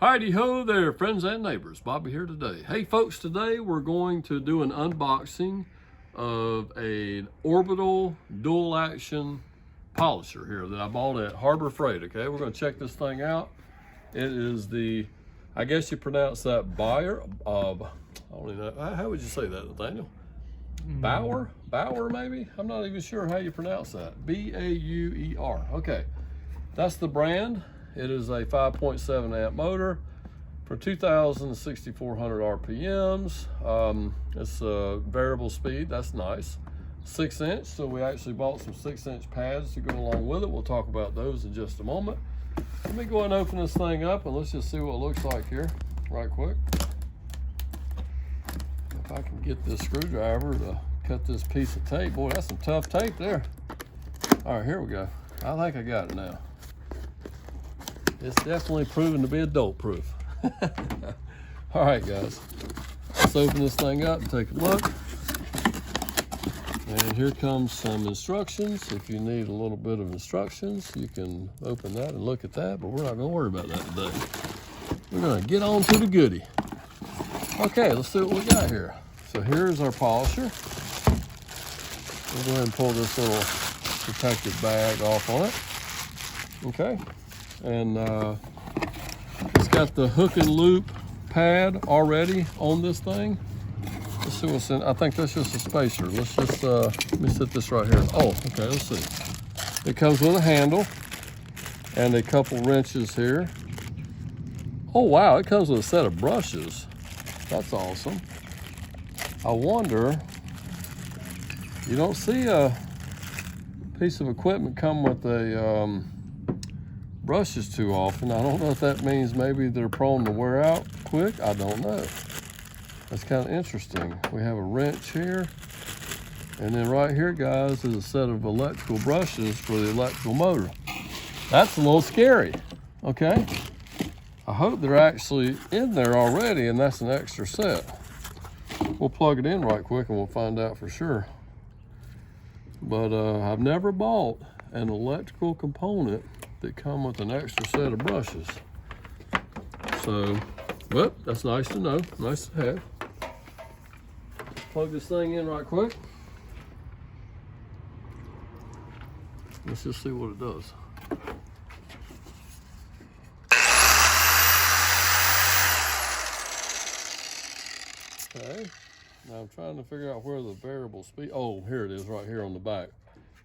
Heidi ho there, friends and neighbors. Bobby here today. Hey folks, today we're going to do an unboxing of an orbital dual action polisher here that I bought at Harbor Freight. Okay, we're going to check this thing out. It is the, I guess you pronounce that Bayer. I don't even know. How would you say that, Nathaniel? Bauer maybe? I'm not even sure how you pronounce that. B-A-U-E-R. Okay, that's the brand. It is a 5.7 amp motor for 2,600 RPMs. It's a variable speed, that's nice. 6-inch, so we actually bought some 6-inch pads to go along with it. We'll talk about those in just a moment. Let me go ahead and open this thing up and let's just see what it looks like here, right quick. If I can get this screwdriver to cut this piece of tape. Boy, that's some tough tape there. All right, here we go. I think I got it now. It's definitely proven to be adult proof. All right, guys, let's open this thing up and take a look. And here comes some instructions. If you need a little bit of instructions, you can open that and look at that, but we're not gonna worry about that today. We're gonna get on to the goodie. Okay, let's see what we got here. So here's our polisher. We'll go ahead and pull this little protective bag off on it. Okay. And it's got the hook and loop pad already on this thing. Let's see what's in. I think that's just a spacer. Let's just let me set this right here. Oh, okay, let's see. It comes with a handle and a couple wrenches here. Oh wow, it comes with a set of brushes. That's awesome. I wonder, you don't see a piece of equipment come with a brushes too often. I don't know if that means maybe they're prone to wear out quick. I don't know. That's kind of interesting. We have a wrench here. And then right here, guys, is a set of electrical brushes for the electrical motor. That's a little scary, okay? I hope they're actually in there already and that's an extra set. We'll plug it in right quick and we'll find out for sure. But I've never bought an electrical component that come with an extra set of brushes. So, well, that's nice to know, nice to have. Plug this thing in right quick. Let's just see what it does. Okay, now I'm trying to figure out where the variable speed, oh, here it is right here on the back.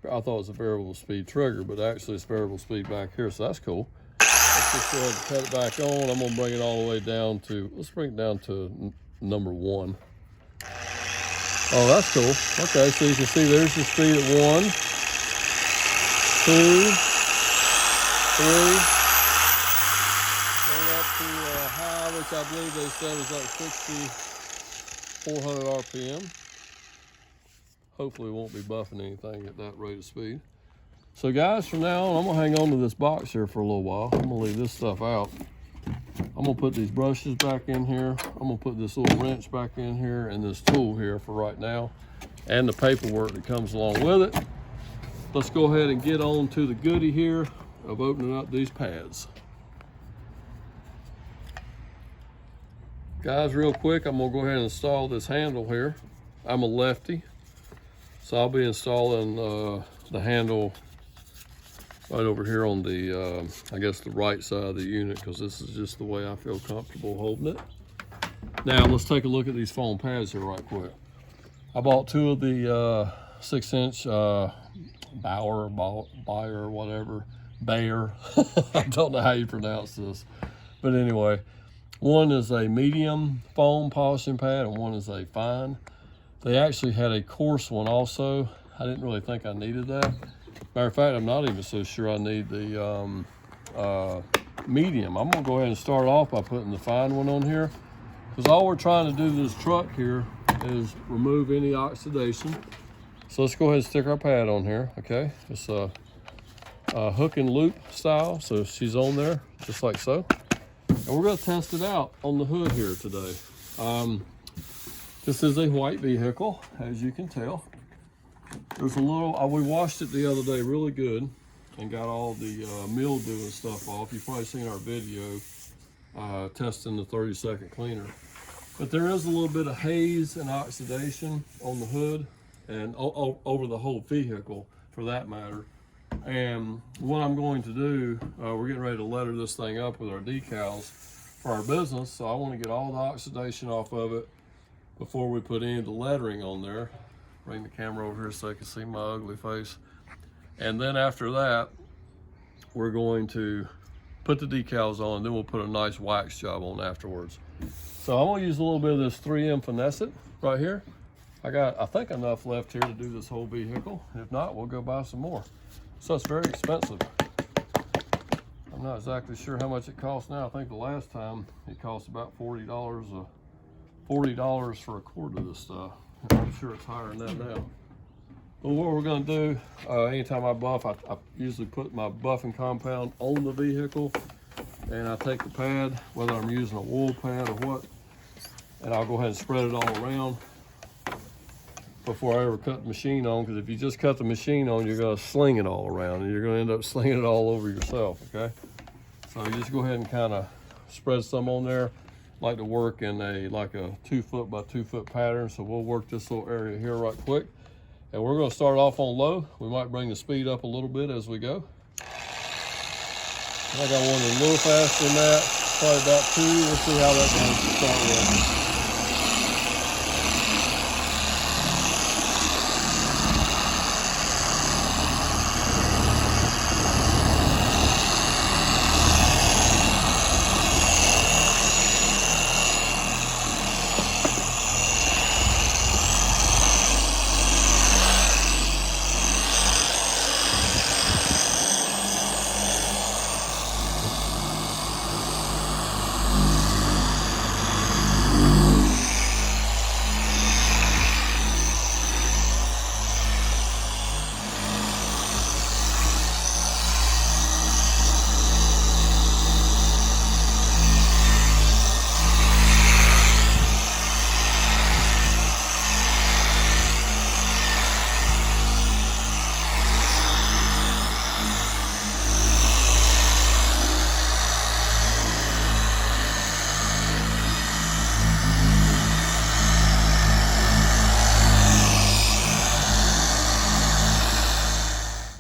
I thought it was a variable speed trigger, but actually it's variable speed back here, so that's cool. Let's just go ahead and cut it back on. I'm gonna bring it all the way down to, let's bring it down to number 1. Oh, that's cool. Okay, so you can see there's the speed at 1, 2, 3, and up to high, which I believe they said was like 6,400 RPM. Hopefully it won't be buffing anything at that rate of speed. So guys, from now on, I'm gonna hang on to this box here for a little while. I'm gonna leave this stuff out. I'm gonna put these brushes back in here. I'm gonna put this little wrench back in here and this tool here for right now, and the paperwork that comes along with it. Let's go ahead and get on to the goodie here of opening up these pads. Guys, real quick, I'm gonna go ahead and install this handle here. I'm a lefty, so I'll be installing the handle right over here on the, I guess the right side of the unit, because this is just the way I feel comfortable holding it. Now let's take a look at these foam pads here right quick. I bought 2 of the 6-inch Bayer, whatever, Bayer. I don't know how you pronounce this, but anyway, one is a medium foam polishing pad and one is a fine. They actually had a coarse one also. I didn't really think I needed that. Matter of fact, I'm not even so sure I need the medium. I'm gonna go ahead and start off by putting the fine one on here, because all we're trying to do to this truck here is remove any oxidation. So let's go ahead and stick our pad on here, okay? It's a hook and loop style, so she's on there just like so. And we're gonna test it out on the hood here today. This is a white vehicle, as you can tell. There's a little, we washed it the other day really good and got all the mildew and stuff off. You've probably seen our video. testing the 30-second cleaner. But there is a little bit of haze and oxidation on the hood and over the whole vehicle for that matter. And what I'm going to do, we're getting ready to letter this thing up with our decals for our business. So I want to get all the oxidation off of it before we put any of the lettering on there. Bring the camera over here so you can see my ugly face. And then after that, we're going to put the decals on, and then we'll put a nice wax job on afterwards. So I'm gonna use a little bit of this 3M Finesse-It right here. I got, I think, enough left here to do this whole vehicle. If not, we'll go buy some more. So it's very expensive. I'm not exactly sure how much it costs now. I think the last time it cost about $40 for a quart of this stuff. I'm sure it's higher than that now. But what we're gonna do, anytime I buff, I usually put my buffing compound on the vehicle, and I take the pad, whether I'm using a wool pad or what, and I'll go ahead and spread it all around before I ever cut the machine on, because if you just cut the machine on, you're gonna sling it all around, and you're gonna end up slinging it all over yourself, okay? So you just go ahead and kind of spread some on there. I like to work in like a 2 foot by 2 foot pattern, so we'll work this little area here right quick. And we're going to start off on low. We might bring the speed up a little bit as we go. I got one a little faster than that, probably about 2. We'll see how that goes to start with.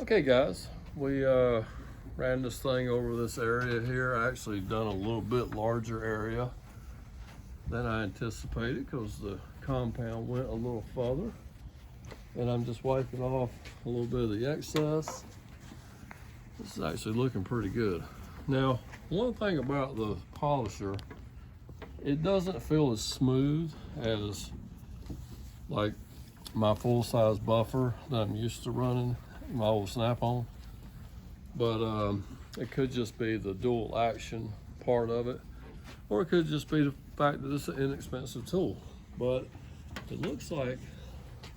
Okay guys, we ran this thing over this area here. I actually done a little bit larger area than I anticipated because the compound went a little further. And I'm just wiping off a little bit of the excess. This is actually looking pretty good. Now, one thing about the polisher, it doesn't feel as smooth as like my full-size buffer that I'm used to running, my old Snap-on, but it could just be the dual action part of it, or it could just be the fact that it's an inexpensive tool. But it looks like,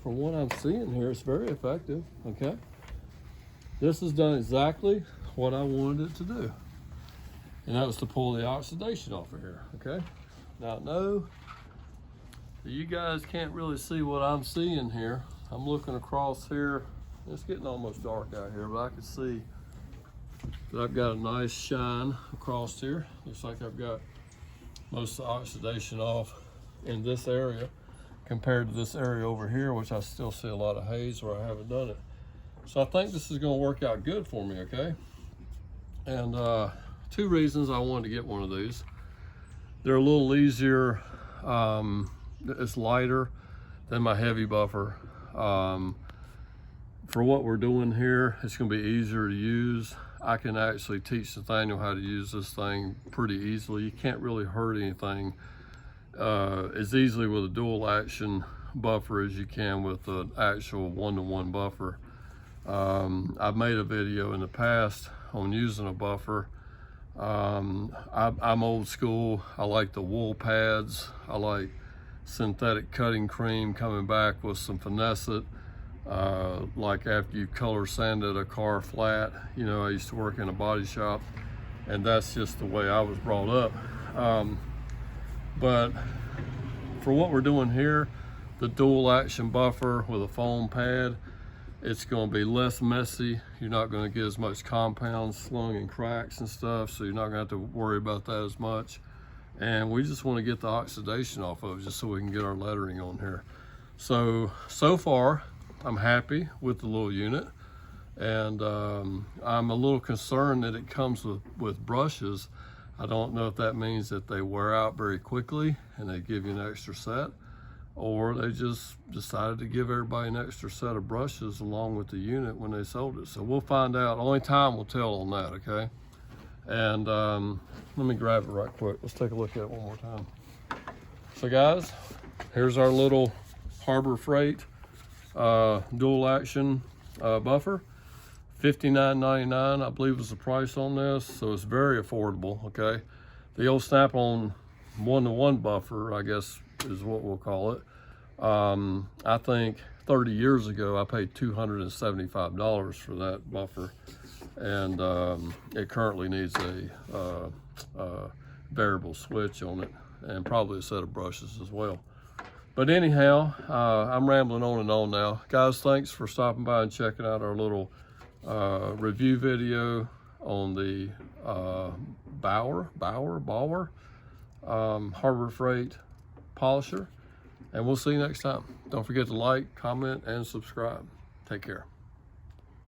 from what I'm seeing here, it's very effective. Okay, this has done exactly what I wanted it to do, and that was to pull the oxidation off of here. Okay, now no, you guys can't really see what I'm seeing here. I'm looking across here. It's getting almost dark out here, but I can see that I've got a nice shine across here. Looks like I've got most of the oxidation off in this area compared to this area over here, which I still see a lot of haze where I haven't done it. So I think this is going to work out good for me, okay? And 2 reasons I wanted to get one of these. They're a little easier, it's lighter than my heavy buffer. For what we're doing here, it's going to be easier to use. I can actually teach Nathaniel how to use this thing pretty easily. You can't really hurt anything as easily with a dual action buffer as you can with an actual 1-to-1 buffer. I've made a video in the past on using a buffer. I'm old school. I like the wool pads. I like synthetic cutting cream coming back with some Finesse-It. Like after you color sanded a car flat, you know, I used to work in a body shop, and that's just the way I was brought up. But for what we're doing here, the dual action buffer with a foam pad, it's going to be less messy. You're not going to get as much compound slung in cracks and stuff, so you're not going to have to worry about that as much. and we just want to get the oxidation off of it just so we can get our lettering on here. So far I'm happy with the little unit, and I'm a little concerned that it comes with brushes. I don't know if that means that they wear out very quickly and they give you an extra set, or they just decided to give everybody an extra set of brushes along with the unit when they sold it. So we'll find out. Only time will tell on that, okay? And let me grab it right quick. Let's take a look at it one more time. So guys, here's our little Harbor Freight dual action buffer. $59.99, I believe, is the price on this, so it's very affordable. Okay, the old Snap-on 1-to-1 buffer, I guess, is what we'll call it. I think 30 years ago I paid $275 for that buffer, and it currently needs a variable switch on it, and probably a set of brushes as well. But anyhow, I'm rambling on and on now. Guys, thanks for stopping by and checking out our little review video on the Bauer Harbor Freight polisher, and we'll see you next time. Don't forget to like, comment, and subscribe. Take care.